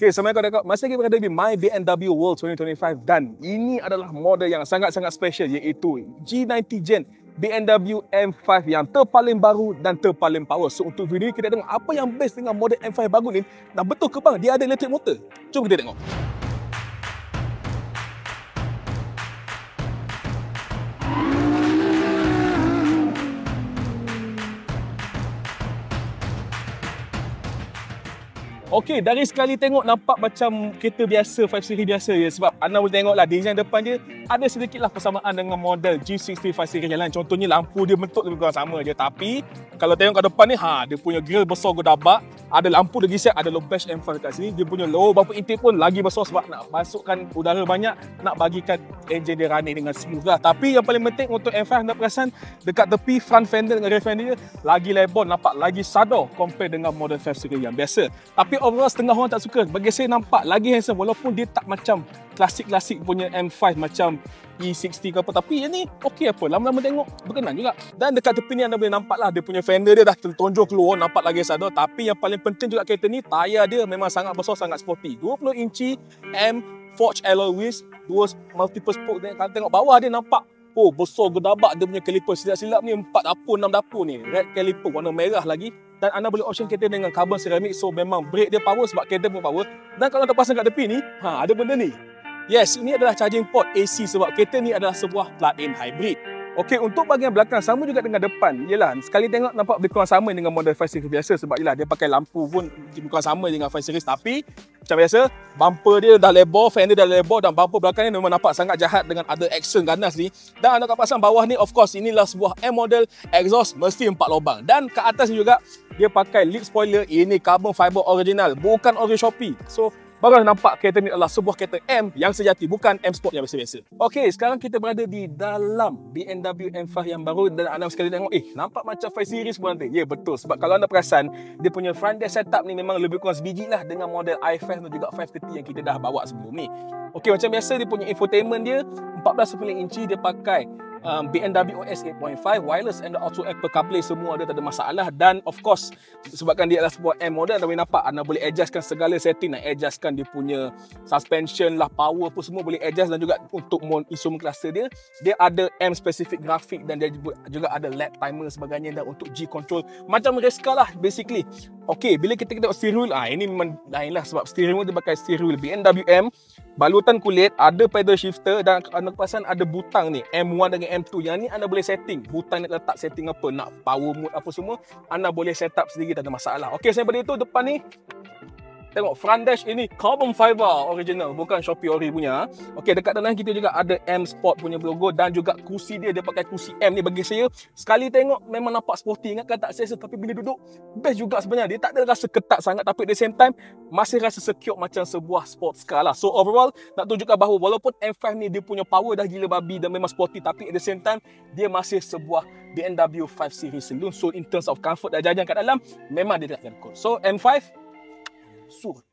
Okay, Assalamualaikum. Masih lagi berada di My BMW World 2025 dan ini adalah model yang sangat-sangat special iaitu G90 Gen BMW M5 yang terpaling baru dan terpaling power. So untuk video ini kita tengok apa yang best dengan model M5 baru ni dan betul ke bang dia ada electric motor? Jom kita tengok. Okey, dari sekali tengok nampak macam kereta biasa, 5 Series biasa je. Sebab anda boleh tengoklah design depan dia ada sedikitlah persamaan dengan model G60 5 Series yang lain. Contohnya lampu dia bentuk lebih kurang sama je. Tapi kalau tengok kat depan ni, dia punya grill besar gedabak. Ada lampu lagi siap, ada low bash M5 kat sini. Dia punya low bumper intake pun lagi besar sebab nak masukkan udara banyak, nak bagikan enjin dia running dengan smooth lah. Tapi yang paling penting untuk M5 anda perasan dekat tepi front fender dengan rear fender dia lagi lebar, nampak lagi sadar compare dengan model 5 Series yang biasa. Tapi overall setengah orang tak suka. Bagi saya nampak lagi handsome walaupun dia tak macam klasik-klasik punya M5 macam E60 ke apa. Tapi yang ni okey apa. Lama-lama tengok berkenan juga. Dan dekat tepi ni anda boleh nampak lah dia punya fender dia dah tertonjol keluar, nampak lagi sadar. Tapi yang paling penting juga kereta ni, tayar dia memang sangat besar, sangat sporty. 20 inci M Forged alloy wheels, dua multiple spoke. Kalau tengok bawah dia nampak besar gedabak dia punya caliper. Silap-silap ni 4 dapur 6 dapur ni. Red caliper warna merah lagi. Dan anda boleh option kereta dengan carbon ceramic, so memang brake dia power sebab kereta pun power. Dan kalau anda pasang kat tepi ni, ada benda ni. Yes, ini adalah charging port AC sebab kereta ni adalah sebuah plug-in hybrid. Okey, untuk bahagian belakang sama juga dengan depan. Yelah, sekali tengok nampak lebih kurang sama dengan model 5 Series biasa sebab yelah dia pakai lampu pun lebih kurang sama dengan 5 Series. Tapi macam biasa, bumper dia dah lebar, fender dah lebar dan bumper belakang ni memang nampak sangat jahat dengan ada action ganas ni. Dan anda kat pasang bawah ni, of course inilah sebuah M model exhaust mesti 4 lubang. Dan kat atas ni juga dia pakai lip spoiler, ini carbon fiber original, bukan ori Shopee. So barulah nampak kereta ni adalah sebuah kereta M yang sejati, bukan M Sport yang biasa-biasa. Okey, sekarang kita berada di dalam BMW M5 yang baru dan anda sekali tengok, nampak macam 5 Series pun nanti. Ya, betul. Sebab kalau anda perasan, dia punya front desk setup ni memang lebih kurang sebiji lah dengan model i5 dan juga 530 yang kita dah bawa sebelum ni. Okey, macam biasa dia punya infotainment dia 14.9 inci, dia pakai BMW OS 8.5, wireless and auto Apple CarPlay semua ada, tak ada masalah. Dan of course sebabkan dia adalah sebuah M model, anda boleh nampak anda boleh adjustkan segala setting, nak adjustkan dia punya suspension lah, power pun semua boleh adjust. Dan juga untuk instrument cluster dia ada M specific grafik dan dia juga ada lap timer sebagainya. Dan untuk G control macam race car lah basically. Okey, bila kita tengok steering wheel, ini memang lain lah sebab steering wheel dia pakai steering wheel BMW M, balutan kulit, ada pedal shifter dan anda perasan ada butang ni M1 dengan M2. Yang ni anda boleh setting, butang nak letak setting apa, nak power mode apa semua, anda boleh set up sendiri, tak ada masalah. Okey, selain daripada itu depan ni tengok front dash ini carbon fiber original, bukan Shopee ori punya. Okey, dekat dalam kita juga ada M Sport punya logo dan juga kursi dia pakai kursi M ni. Bagi saya sekali tengok memang nampak sporty, ingatkan tak selesa, tapi bila duduk best juga sebenarnya. Dia tak ada rasa ketat sangat tapi at the same time masih rasa secure macam sebuah sports car lah. So overall nak tunjukkan bahawa walaupun M5 ni dia punya power dah gila babi dan memang sporty, tapi at the same time dia masih sebuah BMW 5 Series saloon. So in terms of comfort dan jajan kat dalam memang dia tak cool. So M5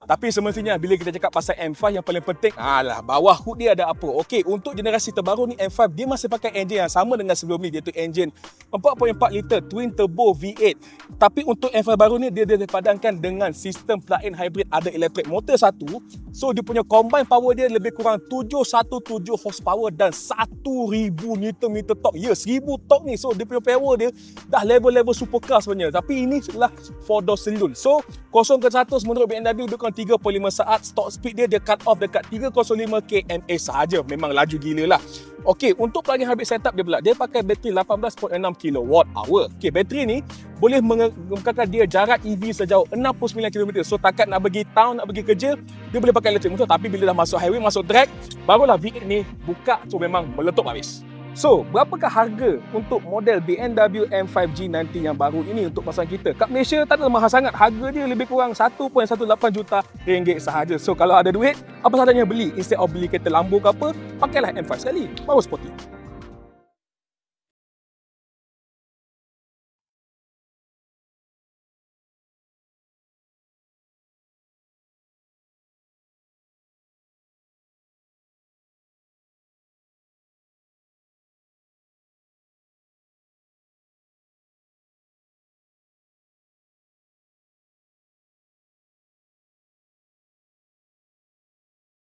tapi semestinya bila kita cakap pasal M5 yang paling penting bawah hood dia ada apa. Okey, untuk generasi terbaru ni M5 dia masih pakai enjin yang sama dengan sebelum ni, iaitu enjin 4.4 liter twin turbo V8. Tapi untuk M5 baru ni dia dipadankan dengan sistem plug-in hybrid, ada electric motor satu. So dia punya combine power dia lebih kurang 717 horsepower dan 1000 Nm torque. Ya, 1000 torque ni. So dia punya power dia dah level-level supercar sebenarnya. Tapi ini adalah 4-door saloon. So 0 ke 100 menurut BMW lebih kurang 3.5 saat. Stop speed dia cut off dekat 305 km/h sahaja. Memang laju gila lah. Okey, untuk plug-in hybrid setup dia pula, dia pakai bateri 18.6 kWh. Okey, bateri ni boleh mengekalkan dia jarak EV sejauh 69 km. So takat nak pergi town, nak pergi kerja, dia boleh pakai elektrik motor. Tapi bila dah masuk highway, masuk drag, barulah V8 ni buka. So memang meletup habis. So, berapakah harga untuk model BMW M5 G90 yang baru ini untuk pasaran kita? Kat Malaysia tak ada mahal sangat. Harga dia lebih kurang 1.18 juta ringgit sahaja. So, kalau ada duit, apa salahnya beli? Instead of beli kereta Lambo ke apa, pakailah M5 sekali. Baru sporty.